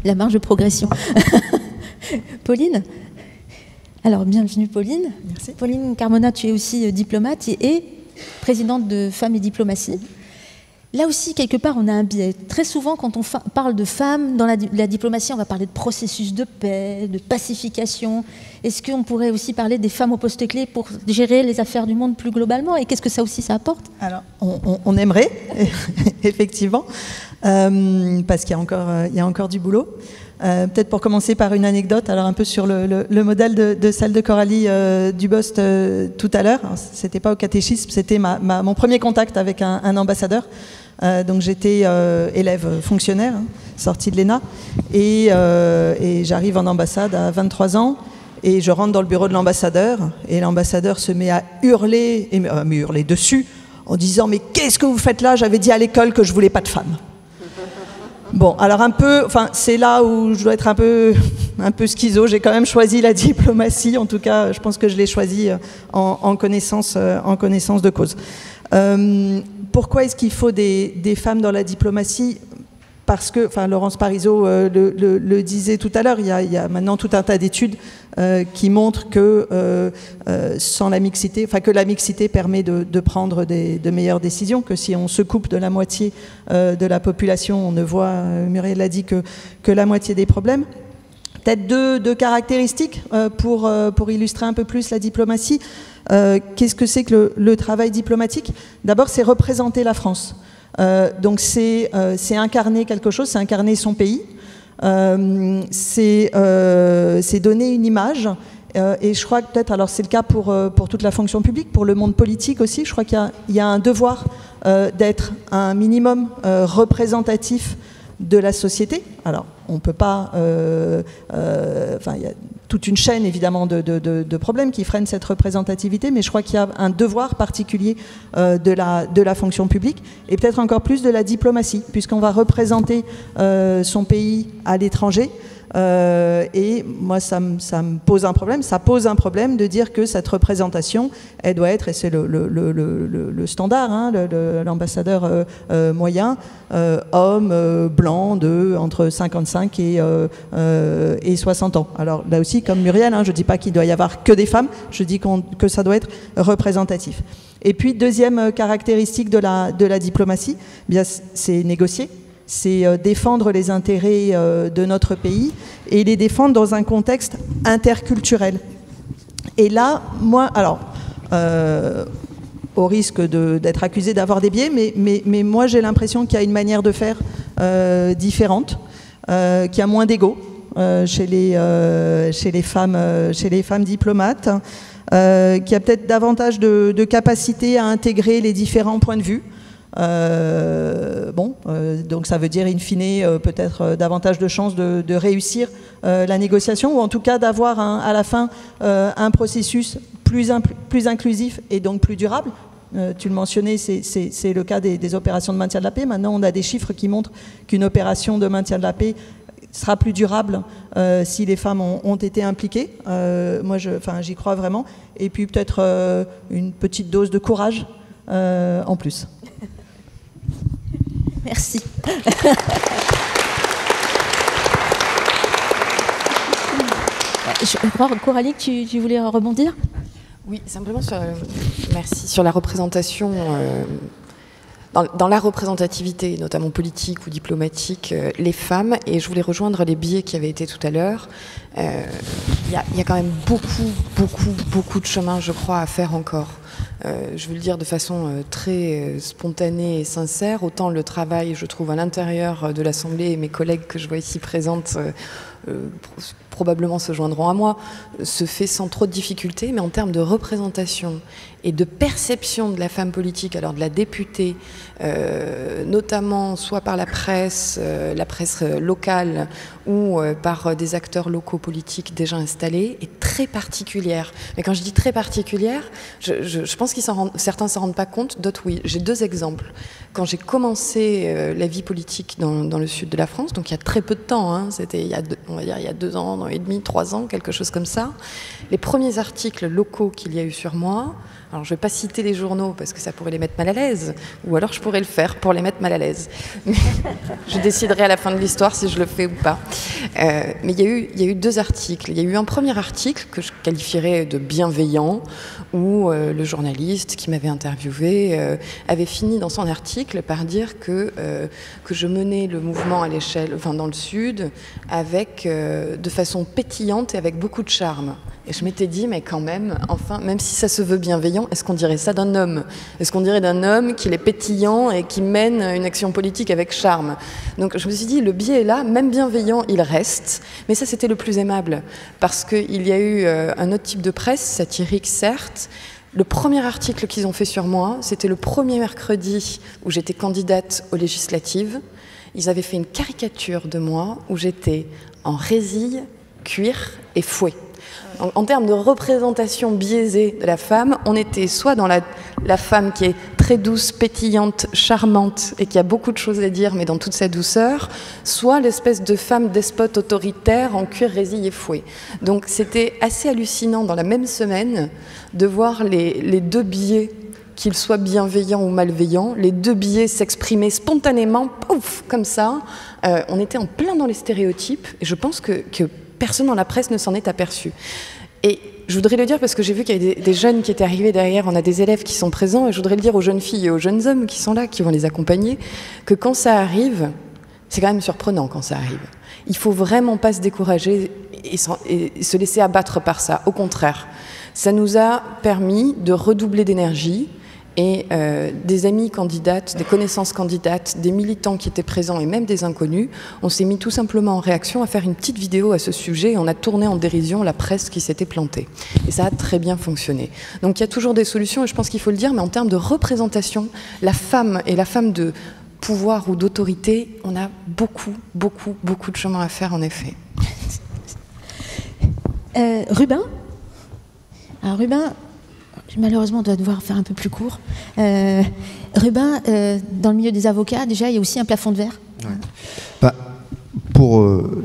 La marge de progression. Pauline ? Alors, bienvenue Pauline. Merci. Pauline Carmona, tu es aussi diplomate et présidente de Femmes et Diplomatie. Là aussi, quelque part, on a un biais. Très souvent, quand on parle de femmes dans la diplomatie, on va parler de processus de paix, de pacification. Est-ce qu'on pourrait aussi parler des femmes au poste clé pour gérer les affaires du monde plus globalement? Et qu'est-ce que ça aussi, ça apporte? Alors, on aimerait, effectivement, parce qu'il y a encore du boulot. Peut-être pour commencer par une anecdote, alors un peu sur le modèle de celle de Coralie Dubost tout à l'heure. C'était pas au catéchisme, c'était mon premier contact avec un ambassadeur. Donc j'étais élève fonctionnaire, sortie de l'ENA. Et j'arrive en ambassade à 23 ans. Et je rentre dans le bureau de l'ambassadeur. Et l'ambassadeur se met à hurler, et me hurler dessus, en disant « Mais qu'est-ce que vous faites là? J'avais dit à l'école que je voulais pas de femmes. » Bon, alors c'est là où je dois être un peu schizo. J'ai quand même choisi la diplomatie. En tout cas, je pense que je l'ai choisi en connaissance de cause. Pourquoi est-ce qu'il faut des femmes dans la diplomatie? Parce que, Laurence Parisot le disait tout à l'heure, il y a maintenant tout un tas d'études qui montrent que sans la mixité, que la mixité permet de prendre de meilleures décisions, que si on se coupe de la moitié de la population, on ne voit, Muriel l'a dit, que la moitié des problèmes. Peut-être deux caractéristiques pour illustrer un peu plus la diplomatie. Qu'est-ce que c'est que le travail diplomatique? D'abord, c'est représenter la France. Donc c'est incarner quelque chose, c'est incarner son pays, c'est donner une image. Et je crois que peut-être, alors c'est le cas pour toute la fonction publique, pour le monde politique aussi, je crois qu'il y a un devoir d'être un minimum représentatif de la société. Alors, on ne peut pas... il y a toute une chaîne, évidemment, de problèmes qui freinent cette représentativité, mais je crois qu'il y a un devoir particulier de la fonction publique, et peut-être encore plus de la diplomatie, puisqu'on va représenter son pays à l'étranger. Et moi, ça me pose un problème. Ça pose un problème de dire que cette représentation, elle doit être, et c'est le standard, hein, l'ambassadeur moyen, homme, blanc, entre 55 et 60 ans. Alors là aussi, comme Muriel, hein, je ne dis pas qu'il doit y avoir que des femmes, je dis que ça doit être représentatif. Et puis, deuxième caractéristique de la diplomatie, eh bien, c'est négocier. C'est défendre les intérêts de notre pays et les défendre dans un contexte interculturel. Et là, moi, alors, au risque d'être accusé d'avoir des biais, mais moi j'ai l'impression qu'il y a une manière de faire différente, qu'il y a moins d'ego chez les femmes diplomates, qu'il y a peut-être davantage de capacité à intégrer les différents points de vue. Donc ça veut dire in fine peut-être davantage de chances de réussir la négociation, ou en tout cas d'avoir à la fin un processus plus inclusif et donc plus durable. Tu le mentionnais, c'est le cas des opérations de maintien de la paix. Maintenant, on a des chiffres qui montrent qu'une opération de maintien de la paix sera plus durable si les femmes ont été impliquées. Moi, j'y crois vraiment. Et puis peut-être une petite dose de courage en plus. Merci. Je crois, Coralie, que tu voulais rebondir? Oui, simplement merci, sur la représentation, dans la représentativité, notamment politique ou diplomatique, les femmes, et je voulais rejoindre les biais qui avaient été tout à l'heure. Il y a quand même beaucoup de chemin, je crois, à faire encore. Je veux le dire de façon très spontanée et sincère. Autant le travail, je trouve, à l'intérieur de l'Assemblée, et mes collègues que je vois ici présentes probablement se joindront à moi, se fait sans trop de difficultés, mais en termes de représentation et de perception de la femme politique, alors de la députée, notamment soit par la presse locale ou par des acteurs locaux politiques déjà installés, est très particulière. Mais quand je dis très particulière, je pense que certains s'en rendent pas compte, d'autres oui. J'ai deux exemples. Quand j'ai commencé la vie politique dans le sud de la France, donc il y a très peu de temps, hein, c'était on va dire il y a 2 ans, 1 an et demi, 3 ans, quelque chose comme ça, les premiers articles locaux qu'il y a eu sur moi, alors je ne vais pas citer les journaux parce que ça pourrait les mettre mal à l'aise, ou alors je pourrais le faire pour les mettre mal à l'aise. Je déciderai à la fin de l'histoire si je le fais ou pas. Mais il y a eu 2 articles. Il y a eu un premier article que je qualifierais de bienveillant, où le journaliste qui m'avait interviewé avait fini dans son article par dire que je menais le mouvement à l'échelle, enfin dans le Sud, de façon pétillante et avec beaucoup de charme. Et je m'étais dit, mais quand même, enfin, même si ça se veut bienveillant, est-ce qu'on dirait ça d'un homme? Est-ce qu'on dirait d'un homme qu'il est pétillant et qui mène une action politique avec charme? Donc je me suis dit, le biais est là, même bienveillant, il reste. Mais ça, c'était le plus aimable. Parce qu'il y a eu un autre type de presse, satirique certes. Le premier article qu'ils ont fait sur moi, c'était le premier mercredi où j'étais candidate aux législatives. ils avaient fait une caricature de moi où j'étais en résille, cuir et fouet. En termes de représentation biaisée de la femme, on était soit dans la femme qui est très douce, pétillante, charmante et qui a beaucoup de choses à dire, mais dans toute sa douceur, soit l'espèce de femme despote autoritaire en cuir, résille et fouet. Donc c'était assez hallucinant dans la même semaine de voir les deux biais, qu'ils soient bienveillants ou malveillants, les deux biais s'exprimer spontanément, pouf, comme ça. On était en plein dans les stéréotypes et je pense que personne dans la presse ne s'en est aperçu. Et je voudrais le dire parce que j'ai vu qu'il y avait des jeunes qui étaient arrivés derrière, on a des élèves qui sont présents, et je voudrais le dire aux jeunes filles et aux jeunes hommes qui sont là, qui vont les accompagner, que quand ça arrive, c'est quand même surprenant quand ça arrive. Il ne faut vraiment pas se décourager et se laisser abattre par ça. Au contraire, ça nous a permis de redoubler d'énergie. Et des amis candidates, des connaissances candidates, des militants qui étaient présents et même des inconnus, on s'est mis tout simplement en réaction à faire une petite vidéo à ce sujet et on a tourné en dérision la presse qui s'était plantée. Et ça a très bien fonctionné. Donc il y a toujours des solutions et je pense qu'il faut le dire, mais en termes de représentation, la femme et la femme de pouvoir ou d'autorité, on a beaucoup de chemin à faire en effet. Rubin ? Alors Rubin, malheureusement, on doit devoir faire un peu plus court. Rubin, dans le milieu des avocats, déjà, il y a aussi un plafond de verre. Ouais. Bah,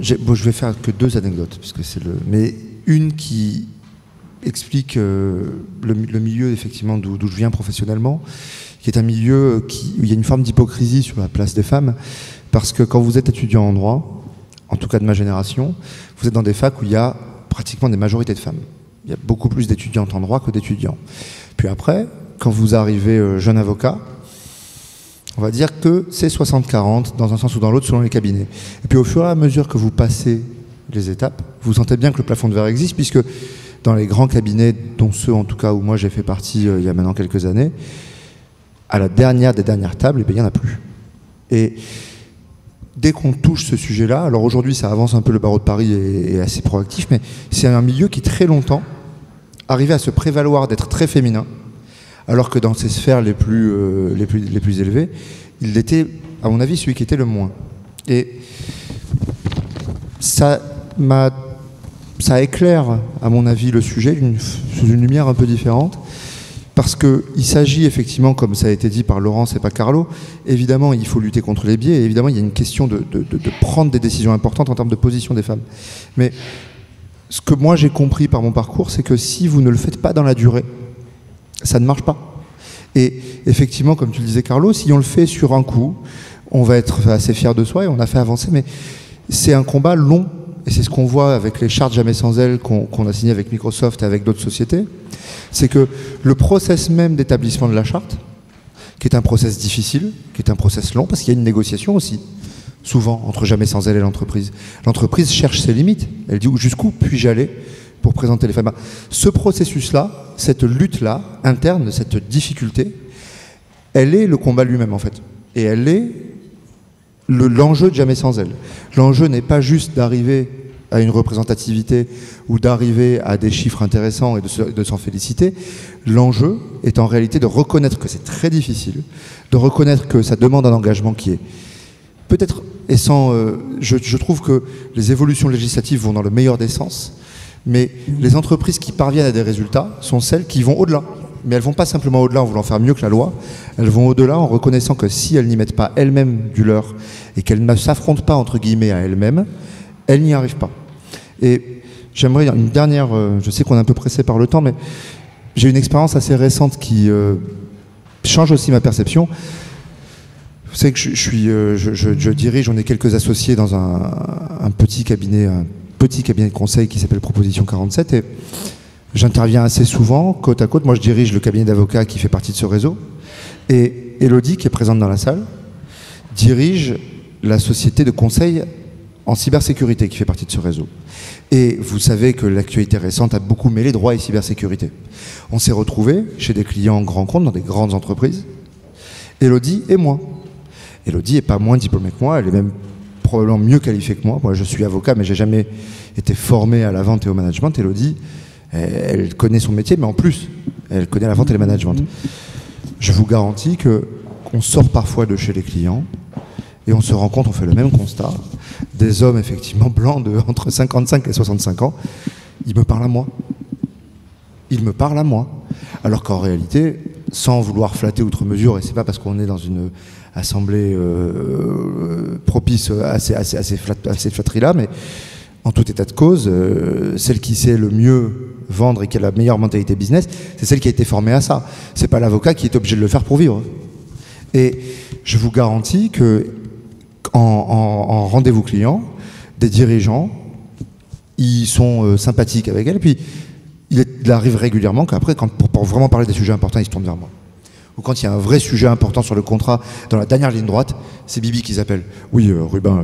je vais faire que 2 anecdotes, parce que mais une qui explique le milieu, effectivement, d'où je viens professionnellement, qui est un milieu où il y a une forme d'hypocrisie sur la place des femmes, parce que quand vous êtes étudiant en droit, en tout cas de ma génération, vous êtes dans des facs où il y a pratiquement des majorités de femmes. Il y a beaucoup plus d'étudiantes en droit que d'étudiants. Puis après, quand vous arrivez jeune avocat, on va dire que c'est 60-40 dans un sens ou dans l'autre selon les cabinets. Et puis au fur et à mesure que vous passez les étapes, vous sentez bien que le plafond de verre existe, puisque dans les grands cabinets, dont ceux en tout cas où moi j'ai fait partie il y a maintenant quelques années, à la dernière des dernières tables, il n'y en a plus. Et dès qu'on touche ce sujet-là, alors aujourd'hui ça avance un peu, le barreau de Paris est assez proactif, mais c'est un milieu qui très longtemps arrivait à se prévaloir d'être très féminin, alors que dans ses sphères les plus élevées, il était, à mon avis, celui qui était le moins. Et ça éclaire, à mon avis, le sujet sous une lumière un peu différente, parce qu'il s'agit effectivement, comme ça a été dit par Laurence et pas Carlo, évidemment il faut lutter contre les biais, et évidemment il y a une question de prendre des décisions importantes en termes de position des femmes. Mais ce que moi j'ai compris par mon parcours, c'est que si vous ne le faites pas dans la durée, ça ne marche pas. Et effectivement, comme tu le disais Carlo, si on le fait sur un coup, on va être assez fier de soi et on a fait avancer, mais c'est un combat long. Et c'est ce qu'on voit avec les chartes Jamais sans elles qu'on a signées avec Microsoft et avec d'autres sociétés, c'est que le process même d'établissement de la charte, qui est un process difficile, qui est un process long, parce qu'il y a une négociation aussi, souvent, entre Jamais sans elles et l'entreprise. L'entreprise cherche ses limites, elle dit jusqu'où puis-je aller pour présenter les femmes. Ce processus-là, cette lutte-là, interne, cette difficulté, elle est le combat lui-même en fait. Et elle est l'enjeu de Jamais sans elles. L'enjeu n'est pas juste d'arriver à une représentativité ou d'arriver à des chiffres intéressants et de s'en féliciter. L'enjeu est en réalité de reconnaître que c'est très difficile, de reconnaître que ça demande un engagement qui est peut-être et sans... je trouve que les évolutions législatives vont dans le meilleur des sens, mais les entreprises qui parviennent à des résultats sont celles qui vont au-delà. Mais elles ne vont pas simplement au-delà en voulant faire mieux que la loi, elles vont au-delà en reconnaissant que si elles n'y mettent pas elles-mêmes du leur et qu'elles ne s'affrontent pas entre guillemets à elles-mêmes, elles n'y arrivent pas. Et j'aimerais une dernière, je sais qu'on est un peu pressé par le temps, mais j'ai une expérience assez récente qui change aussi ma perception. Vous savez que je dirige, on est quelques associés dans un petit cabinet de conseil qui s'appelle Proposition 47 et j'interviens assez souvent, côte à côte. Moi, je dirige le cabinet d'avocats qui fait partie de ce réseau. Et Elodie, qui est présente dans la salle, dirige la société de conseil en cybersécurité qui fait partie de ce réseau. Et vous savez que l'actualité récente a beaucoup mêlé droit et cybersécurité. On s'est retrouvés chez des clients grands comptes, dans des grandes entreprises, Elodie et moi. Elodie n'est pas moins diplômée que moi, elle est même probablement mieux qualifiée que moi. Moi, je suis avocat, mais j'ai jamais été formé à la vente et au management. Elodie, elle connaît son métier, mais en plus, elle connaît la vente et le management. Je vous garantis qu'on sort parfois de chez les clients Et on se rend compte, on fait le même constat, des hommes effectivement blancs de entre 55 et 65 ans, ils me parlent à moi. Ils me parlent à moi. Alors qu'en réalité, sans vouloir flatter outre mesure, et c'est pas parce qu'on est dans une assemblée propice à ces flatteries-là, mais en tout état de cause, celle qui sait le mieux vendre et qui a la meilleure mentalité business, c'est celle qui a été formée à ça. C'est pas l'avocat qui est obligé de le faire pour vivre. Et je vous garantis que en rendez-vous client, des dirigeants, ils sont sympathiques avec elle, et puis il arrive régulièrement qu'après, pour vraiment parler des sujets importants, ils se tournent vers moi. Ou quand il y a un vrai sujet important sur le contrat, dans la dernière ligne droite, c'est Bibi qui s'appelle. Oui, Rubin,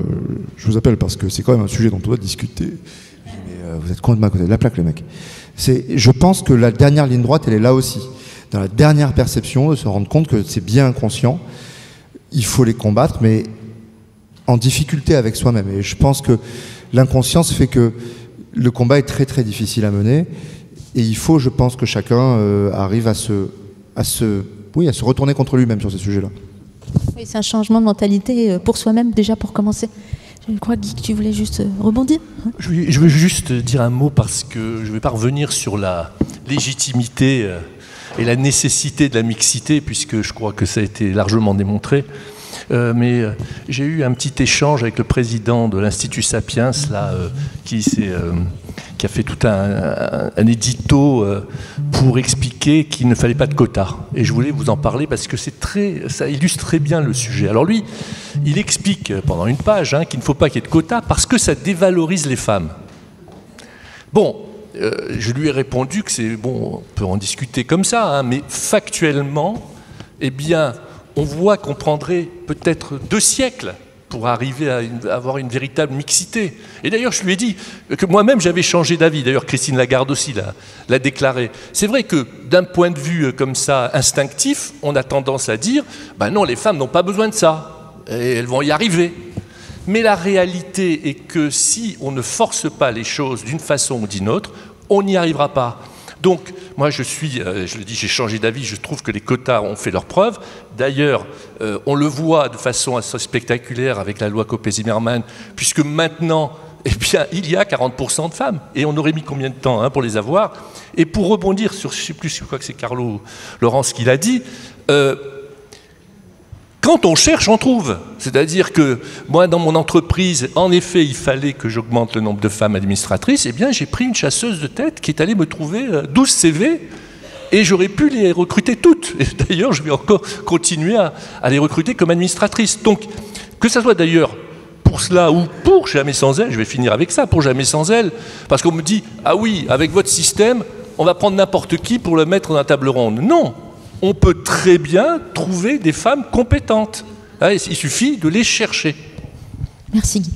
je vous appelle parce que c'est quand même un sujet dont on doit discuter. Mais vous êtes complètement à côté de la plaque, les mecs. Je pense que la dernière ligne droite, elle est là aussi. Dans la dernière perception, de se rendre compte que c'est bien inconscient. Il faut les combattre, mais en difficulté avec soi-même. Et je pense que l'inconscience fait que le combat est très très difficile à mener. Et il faut, je pense, que chacun arrive à se retourner contre lui-même sur ces sujets-là. Oui, c'est un changement de mentalité pour soi-même, déjà pour commencer. Je crois, Guy, que tu voulais juste rebondir. Je veux juste dire un mot parce que je ne vais pas revenir sur la légitimité et la nécessité de la mixité, puisque je crois que ça a été largement démontré. Mais j'ai eu un petit échange avec le président de l'Institut Sapiens, là, qui a fait tout un édito pour expliquer qu'il ne fallait pas de quotas. Et je voulais vous en parler parce que ça illustre très bien le sujet. Alors lui, il explique pendant une page qu'il ne faut pas qu'il y ait de quotas parce que ça dévalorise les femmes. Bon, je lui ai répondu que c'est bon, on peut en discuter comme ça, mais factuellement, eh bien, on voit qu'on prendrait peut-être 2 siècles pour arriver à avoir une véritable mixité. Et d'ailleurs, je lui ai dit que moi-même, j'avais changé d'avis. D'ailleurs, Christine Lagarde aussi l'a déclaré. C'est vrai que d'un point de vue comme ça, instinctif, on a tendance à dire « ben non, les femmes n'ont pas besoin de ça, et elles vont y arriver ». Mais la réalité est que si on ne force pas les choses d'une façon ou d'une autre, on n'y arrivera pas. Donc, moi, je le dis, j'ai changé d'avis, je trouve que les quotas ont fait leur preuve. D'ailleurs, on le voit de façon assez spectaculaire avec la loi Copé-Zimmermann, puisque maintenant, eh bien, il y a 40% de femmes. Et on aurait mis combien de temps pour les avoir? Et pour rebondir sur, je ne sais plus, je crois que c'est Carlo Laurence qui l'a dit, quand on cherche, on trouve. C'est-à-dire que moi, dans mon entreprise, en effet, il fallait que j'augmente le nombre de femmes administratrices. Eh bien, j'ai pris une chasseuse de tête qui est allée me trouver 12 CV et j'aurais pu les recruter toutes. Et d'ailleurs, je vais encore continuer à les recruter comme administratrices. Donc, que ça soit d'ailleurs pour cela ou pour Jamais sans elle, je vais finir avec ça, pour Jamais sans elle, parce qu'on me dit, ah oui, avec votre système, on va prendre n'importe qui pour le mettre dans la table ronde. Non! On peut très bien trouver des femmes compétentes. Il suffit de les chercher. Merci Guy.